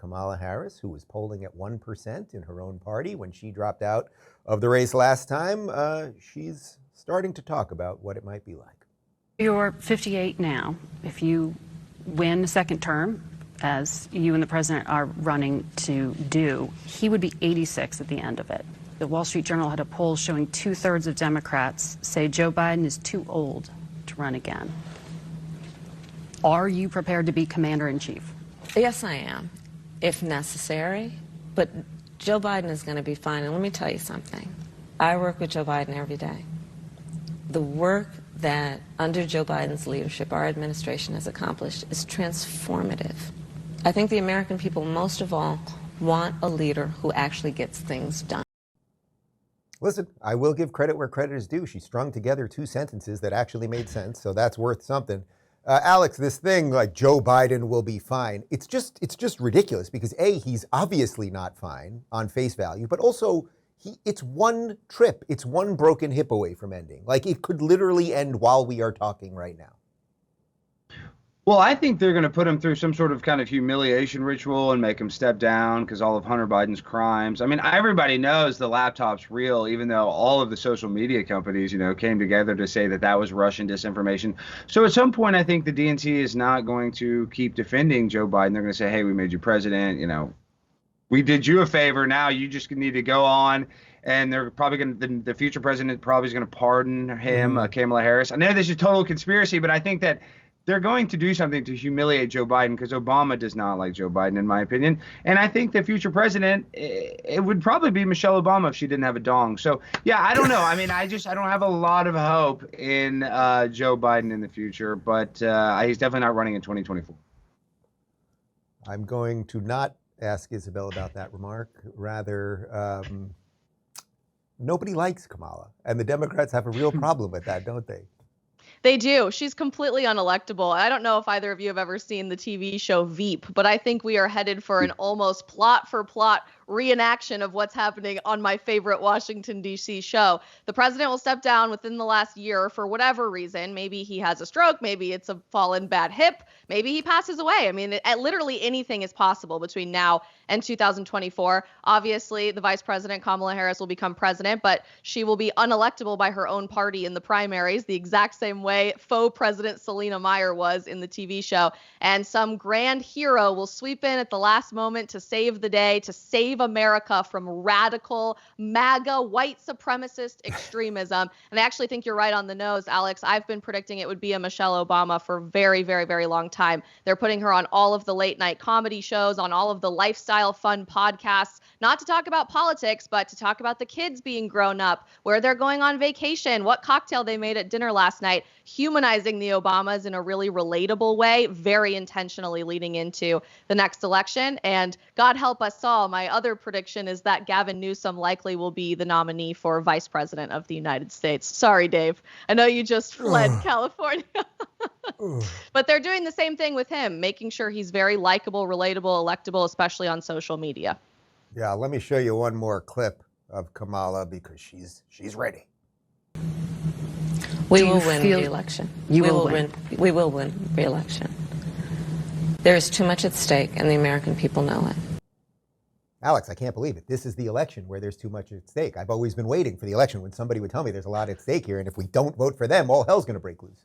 Kamala Harris, who was polling at 1% in her own party when she dropped out of the race last time. She's starting to talk about what it might be like. You're 58 now. If you win a second term, as you and the president are running to do, he would be 86 at the end of it. The Wall Street Journal had a poll showing 2/3 of Democrats say Joe Biden is too old to run again. Are you prepared to be commander-in-chief? Yes, I am, if necessary. But Joe Biden is going to be fine. And let me tell you something. I work with Joe Biden every day. The work that under Joe Biden's leadership our administration has accomplished is transformative. I think the American people most of all want a leader who actually gets things done. Listen, I will give credit where credit is due. She strung together two sentences that actually made sense, so that's worth something. Alex, this thing like Joe Biden will be fine, it's just ridiculous because A, he's obviously not fine on face value, but also it's one trip. It's one broken hip away from ending. Like it could literally end while we are talking right now. Well, I think they're going to put him through some sort of kind of humiliation ritual and make him step down because all of Hunter Biden's crimes. I mean, everybody knows the laptop's real, even though all of the social media companies, came together to say that that was Russian disinformation. So at some point, I think the DNC is not going to keep defending Joe Biden. They're going to say, hey, we made you president. We did you a favor. Now you just need to go on. And they're probably going to, the future president probably is going to pardon him, Kamala Harris. I know this is a total conspiracy, but I think that they're going to do something to humiliate Joe Biden because Obama does not like Joe Biden, in my opinion. And I think the future president, it would probably be Michelle Obama if she didn't have a dong. So, yeah, I don't know. I mean, I don't have a lot of hope in Joe Biden in the future, but he's definitely not running in 2024. I'm going to not ask Isabel about that remark. Rather, nobody likes Kamala, and the Democrats have a real problem with that, don't they? They do. She's completely unelectable. I don't know if either of you have ever seen the TV show Veep, but I think we are headed for an almost plot for plot reenaction of what's happening on my favorite Washington, D.C. show. The president will step down within the last year for whatever reason. Maybe he has a stroke. Maybe it's a fallen bad hip. Maybe he passes away. I mean, literally anything is possible between now and 2024. Obviously, the Vice President Kamala Harris will become president, but she will be unelectable by her own party in the primaries, the exact same way faux President Selena Meyer was in the TV show. And some grand hero will sweep in at the last moment to save the day, to save America from radical MAGA white supremacist extremism. And I actually think you're right on the nose, Alex. I've been predicting it would be a Michelle Obama for a very, very, very long time. They're putting her on all of the late night comedy shows, on all of the lifestyle fun podcasts, not to talk about politics, but to talk about the kids being grown up, where they're going on vacation, what cocktail they made at dinner last night, humanizing the Obamas in a really relatable way, very intentionally leading into the next election. And God help us all, my other prediction is that Gavin Newsom likely will be the nominee for Vice President of the United States. Sorry, Dave. I know you just fled California. But they're doing the same thing with him, making sure he's very likable, relatable, electable, especially on social media. Yeah, let me show you one more clip of Kamala because she's ready. We will win the election. We will win re-election. There is too much at stake, and the American people know it. Alex, I can't believe it. This is the election where there's too much at stake. I've always been waiting for the election when somebody would tell me there's a lot at stake here, and if we don't vote for them, all hell's going to break loose.